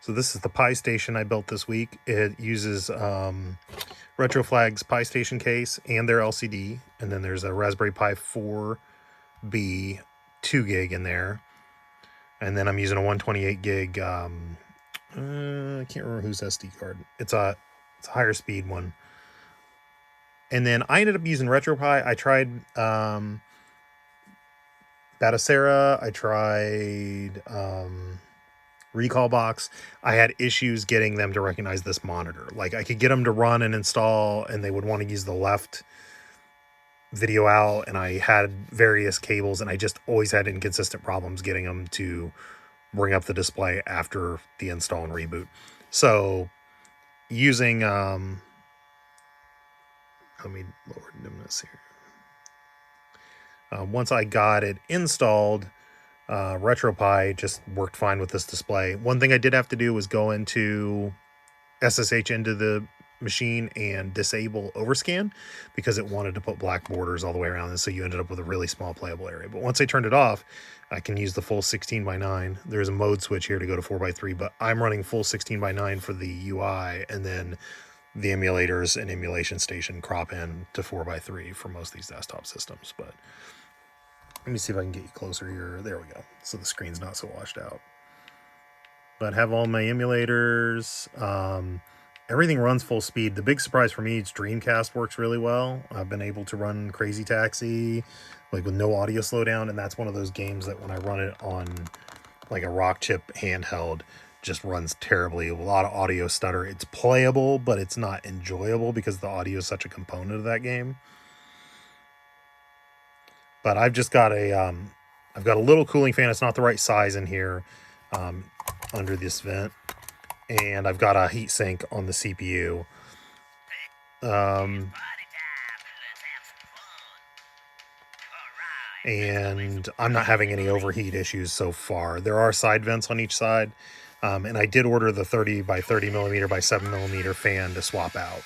So this is the PiStation I built this week. It uses RetroFlag's PiStation case and their LCD, and then there's a Raspberry Pi 4B 2 gig in there, and then I'm using a 128 gig. I can't remember whose SD card. It's a higher speed one. And then I ended up using RetroPie. I tried Batacera. I tried Recall Box. I had issues getting them to recognize this monitor. Like, I could get them to run and install, and they would want to use the left video out, and I had various cables, and I just always had inconsistent problems getting them to bring up the display after the install and reboot. So using let me lower dimness here. Once I got it installed, RetroPie just worked fine with this display. One thing I did have to do was go into SSH into the machine and disable overscan because it wanted to put black borders all the way around, and so you ended up with a really small playable area. But once I turned it off, I can use the full 16:9. There's a mode switch here to go to 4:3, but I'm running full 16:9 for the UI, and then the emulators and emulation station crop in to 4:3 for most of these desktop systems. But let me see if I can get you closer here. There we go. So the screen's not so washed out. But have all my emulators. Everything runs full speed. The big surprise for me is DreamCast works really well. I've been able to run Crazy Taxi like with no audio slowdown, and that's one of those games that when I run it on like a rock chip handheld, just runs terribly. A lot of audio stutter. It's playable, but it's not enjoyable because the audio is such a component of that game. But I've just got I've got a little cooling fan. It's not the right size in here under this vent. And I've got a heat sink on the CPU. And I'm not having any overheat issues so far. There are side vents on each side. And I did order the 30 by 30 millimeter by 7 millimeter fan to swap out.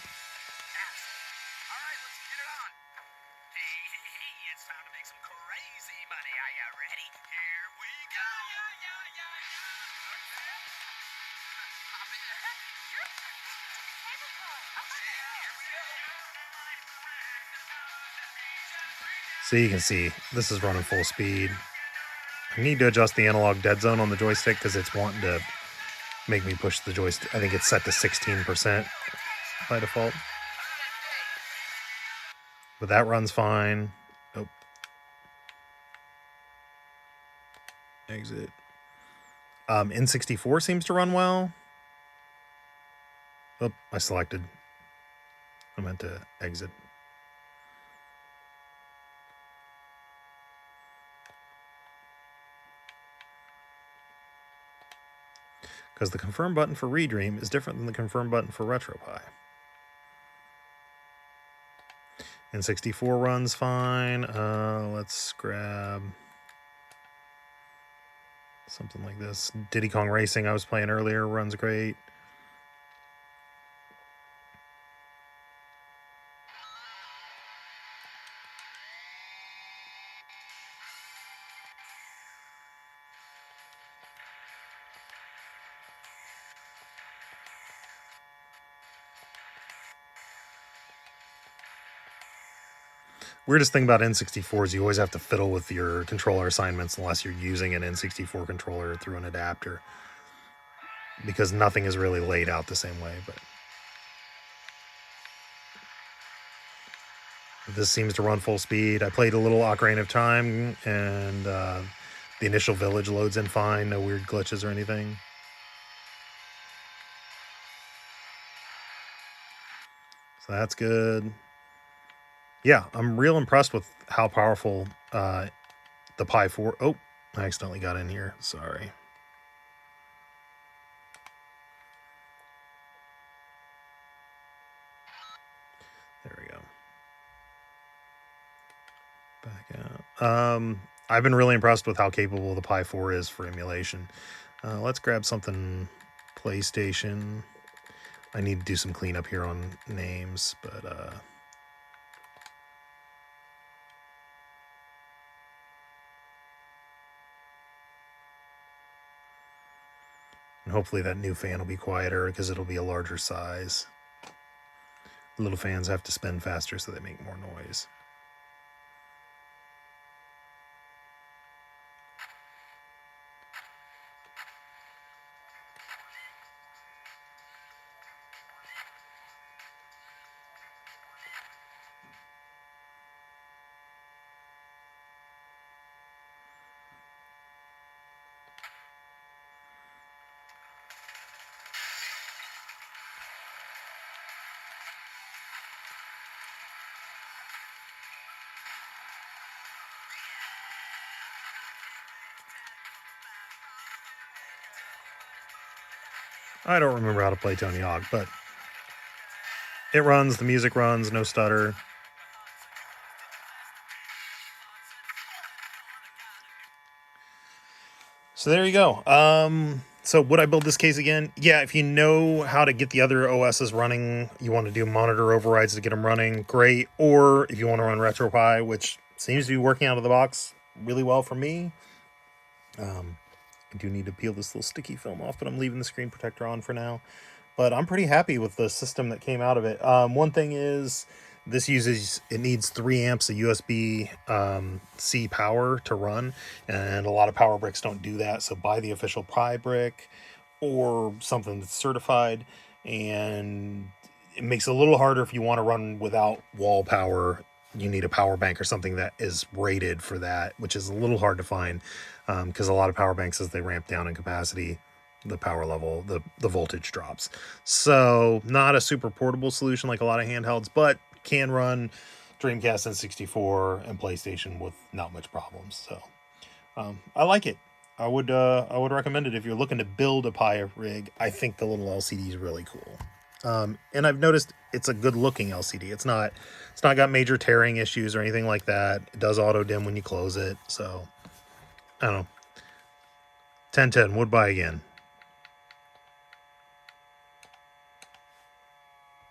So you can see this is running full speed. I need to adjust the analog dead zone on the joystick because it's wanting to make me push the joystick. I think it's set to 16% by default. But that runs fine. Oh. Exit. N64 seems to run well. Oh, I selected. I meant to exit. Because the confirm button for Redream is different than the confirm button for RetroPie. N64 runs fine. Let's grab something like this. Diddy Kong Racing I was playing earlier runs great. Weirdest thing about N64 is you always have to fiddle with your controller assignments unless you're using an N64 controller through an adapter, because nothing is really laid out the same way. But this seems to run full speed. I played a little Ocarina of Time, and the initial village loads in fine. No weird glitches or anything. So that's good. Yeah, I'm real impressed with how powerful the Pi 4... Oh, I accidentally got in here. Sorry. There we go. Back out. I've been really impressed with how capable the Pi 4 is for emulation. Let's grab something PlayStation. I need to do some cleanup here on names, but... And hopefully that new fan will be quieter because it'll be a larger size. Little fans have to spin faster so they make more noise. I don't remember how to play Tony Hawk, but it runs, the music runs, no stutter. So there you go. So would I build this case again? Yeah, if you know how to get the other OSs running, you want to do monitor overrides to get them running, great. Or if you want to run RetroPie, which seems to be working out of the box really well for me. I do need to peel this little sticky film off, but I'm leaving the screen protector on for now. But I'm pretty happy with the system that came out of it. One thing is it needs 3 amps of USB C power to run, and a lot of power bricks don't do that. So buy the official Pi brick or something that's certified, and it makes it a little harder if you want to run without wall power. You need a power bank or something that is rated for that, which is a little hard to find because a lot of power banks, as they ramp down in capacity, the power level, the voltage drops. So not a super portable solution like a lot of handhelds, but can run Dreamcast and 64 and PlayStation with not much problems. So I like it. I would recommend it if you're looking to build a Pi rig. I think the little LCD is really cool. And I've noticed it's a good looking LCD. It's not got major tearing issues or anything like that. It does auto dim when you close it. So I don't know. 1010 would buy again.